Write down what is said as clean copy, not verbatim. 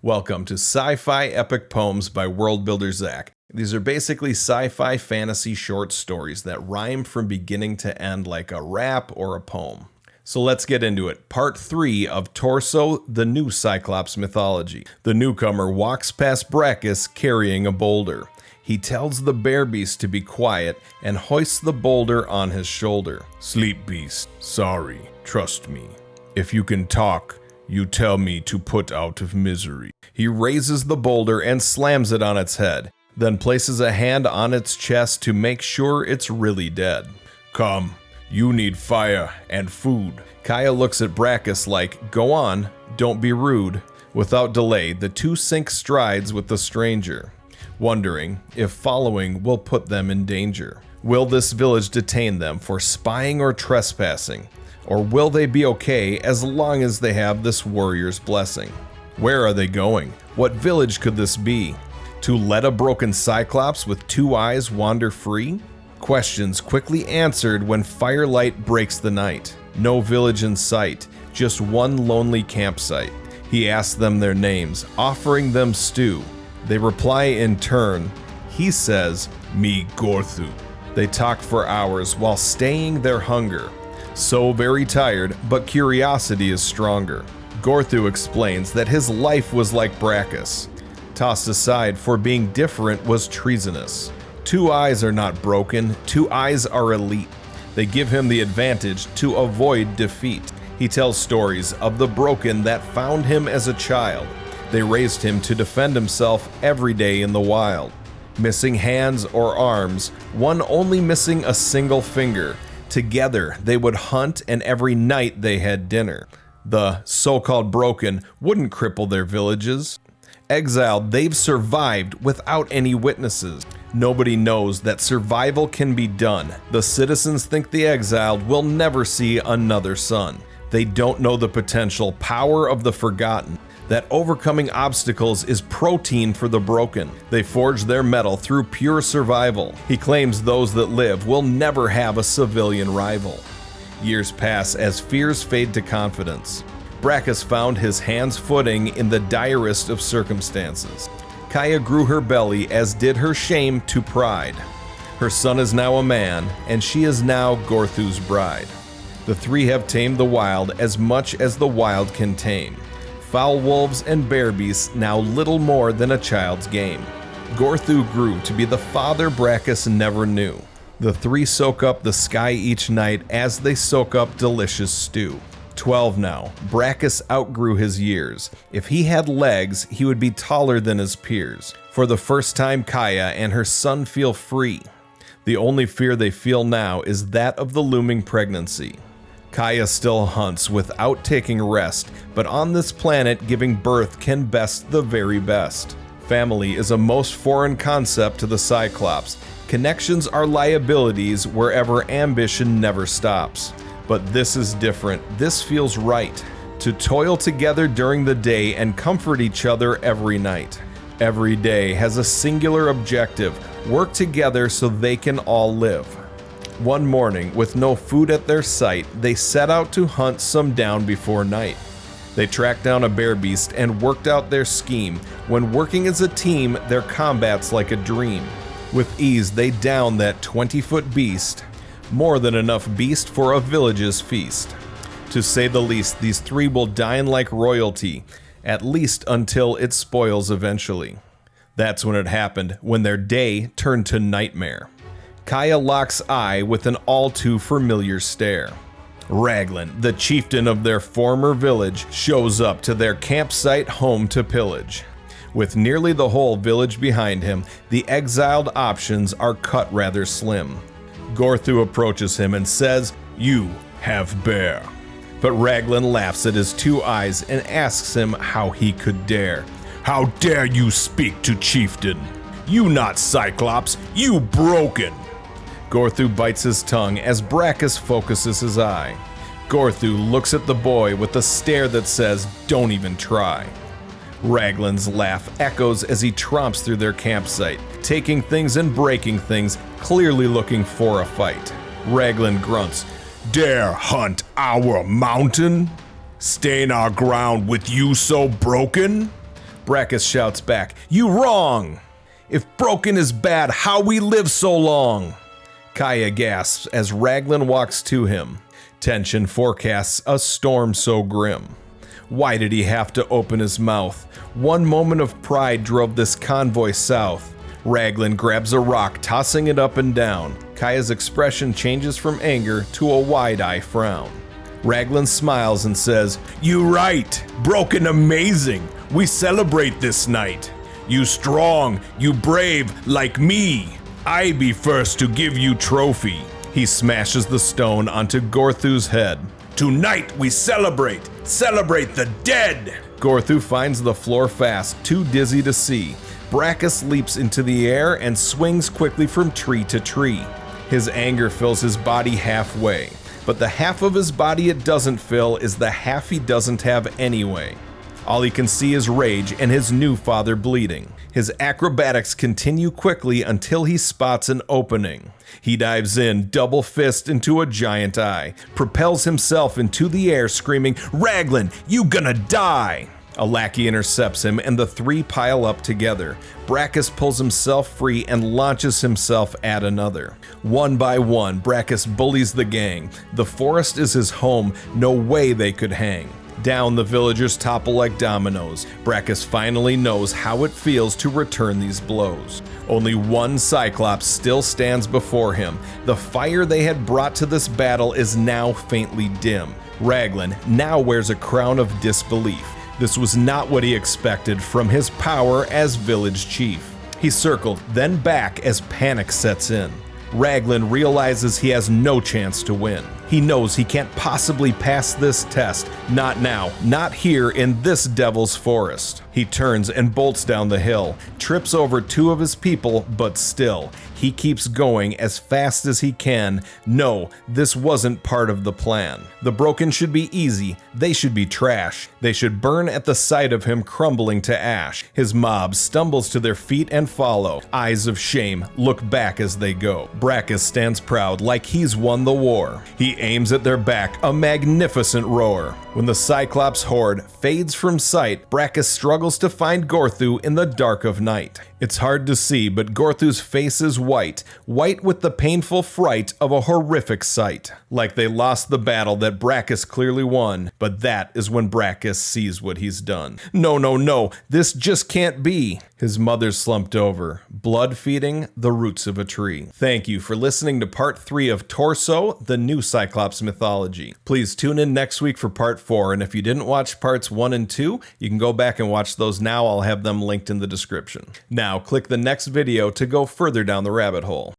Welcome to Sci-Fi Epic Poems by World Builder Zach. These are basically sci-fi fantasy short stories that rhyme from beginning to end like a rap or a poem. So let's get into it. Part 3 of Torso, the new Cyclops Mythology. The newcomer walks past Brachus carrying a boulder. He tells the bear beast to be quiet and hoists the boulder on his shoulder. Sleep beast, sorry, trust me. If you can talk, you tell me to put out of misery. He raises the boulder and slams it on its head, then places a hand on its chest to make sure it's really dead. Come, you need fire and food. Kaya looks at Brachus like, go on, don't be rude. Without delay, the two sink strides with the stranger, wondering if following will put them in danger. Will this village detain them for spying or trespassing? Or will they be okay as long as they have this warrior's blessing? Where are they going? What village could this be? To let a broken Cyclops with two eyes wander free? Questions quickly answered when firelight breaks the night. No village in sight, just one lonely campsite. He asks them their names, offering them stew. They reply in turn. He says, me Gorthu. They talk for hours while staying their hunger. So very tired, but curiosity is stronger. Gorthu explains that his life was like Brachus. Tossed aside for being different was treasonous. Two eyes are not broken, two eyes are elite. They give him the advantage to avoid defeat. He tells stories of the broken that found him as a child. They raised him to defend himself every day in the wild. Missing hands or arms, one only missing a single finger. Together, they would hunt, and every night they had dinner. The so-called broken wouldn't cripple their villages. Exiled, they've survived without any witnesses. Nobody knows that survival can be done. The citizens think the exiled will never see another sun. They don't know the potential power of the forgotten. That overcoming obstacles is protein for the broken. They forge their metal through pure survival. He claims those that live will never have a civilian rival. Years pass as fears fade to confidence. Brachus found his hand's footing in the direst of circumstances. Kaya grew her belly, as did her shame to pride. Her son is now a man, and she is now Gorthu's bride. The three have tamed the wild as much as the wild can tame. Foul wolves and bear beasts now little more than a child's game. Gorthu grew to be the father Brachus never knew. The three soak up the sky each night as they soak up delicious stew. 12 now, Brachus outgrew his years. If he had legs, he would be taller than his peers. For the first time, Kaya and her son feel free. The only fear they feel now is that of the looming pregnancy. Kaya still hunts without taking rest, but on this planet, giving birth can best the very best. Family is a most foreign concept to the Cyclops. Connections are liabilities wherever ambition never stops. But this is different. This feels right. To toil together during the day and comfort each other every night. Every day has a singular objective. Work together so they can all live. One morning, with no food at their sight, they set out to hunt some down before night. They tracked down a bear beast and worked out their scheme. When working as a team, their combat's like a dream. With ease, they down that 20-foot beast. More than enough beast for a village's feast. To say the least, these three will dine like royalty, at least until it spoils eventually. That's when it happened, when their day turned to nightmare. Kaya locks eye with an all-too-familiar stare. Raglan, the chieftain of their former village, shows up to their campsite home to pillage. With nearly the whole village behind him, the exiled options are cut rather slim. Gorthu approaches him and says, "You have bear." But Raglan laughs at his two eyes and asks him how he could dare. "How dare you speak to chieftain? You not Cyclops, you broken!" Gorthu bites his tongue as Brachus focuses his eye. Gorthu looks at the boy with a stare that says, "Don't even try." Raglan's laugh echoes as he tromps through their campsite, taking things and breaking things, clearly looking for a fight. Raglan grunts, "Dare hunt our mountain? Stain our ground with you so broken?" Brachus shouts back, "You wrong! If broken is bad, how we live so long?" Kaya gasps as Raglan walks to him. Tension forecasts a storm so grim. Why did he have to open his mouth? One moment of pride drove this convoy south. Raglan grabs a rock, tossing it up and down. Kaya's expression changes from anger to a wide-eye frown. Raglan smiles and says, "You right, broken amazing. We celebrate this night. You strong, you brave, like me. I be first to give you trophy." He smashes the stone onto Gorthu's head. "Tonight we celebrate the dead!" Gorthu finds the floor fast, too dizzy to see. Brachus leaps into the air and swings quickly from tree to tree. His anger fills his body halfway, but the half of his body it doesn't fill is the half he doesn't have anyway. All he can see is rage and his new father bleeding. His acrobatics continue quickly until he spots an opening. He dives in, double fist into a giant eye, propels himself into the air screaming, "Raglan, you gonna die!" A lackey intercepts him and the three pile up together. Brachus pulls himself free and launches himself at another. One by one, Brachus bullies the gang. The forest is his home, no way they could hang. Down the villagers topple like dominoes. Brachus finally knows how it feels to return these blows. Only one Cyclops still stands before him. The fire they had brought to this battle is now faintly dim. Raglan now wears a crown of disbelief. This was not what he expected from his power as village chief. He circled, then back as panic sets in. Raglan realizes he has no chance to win. He knows he can't possibly pass this test. Not now, not here in this devil's forest. He turns and bolts down the hill, trips over two of his people, but still, he keeps going as fast as he can. No, this wasn't part of the plan. The broken should be easy, they should be trash. They should burn at the sight of him crumbling to ash. His mob stumbles to their feet and follow. Eyes of shame look back as they go. Brachus stands proud like he's won the war. He aims at their back, a magnificent roar. When the Cyclops horde fades from sight, Brachus struggles to find Gorthu in the dark of night. It's hard to see, but Gorthu's face is white with the painful fright of a horrific sight. Like they lost the battle that Brachus clearly won, but that is when Brachus sees what he's done. No, this just can't be. His mother slumped over, blood feeding the roots of a tree. Thank you for listening to part 3 of Torso, the new Cyclops mythology. Please tune in next week for part 4, and if you didn't watch parts 1 and 2, you can go back and watch those now. I'll have them linked in the description. Now click the next video to go further down the rabbit hole.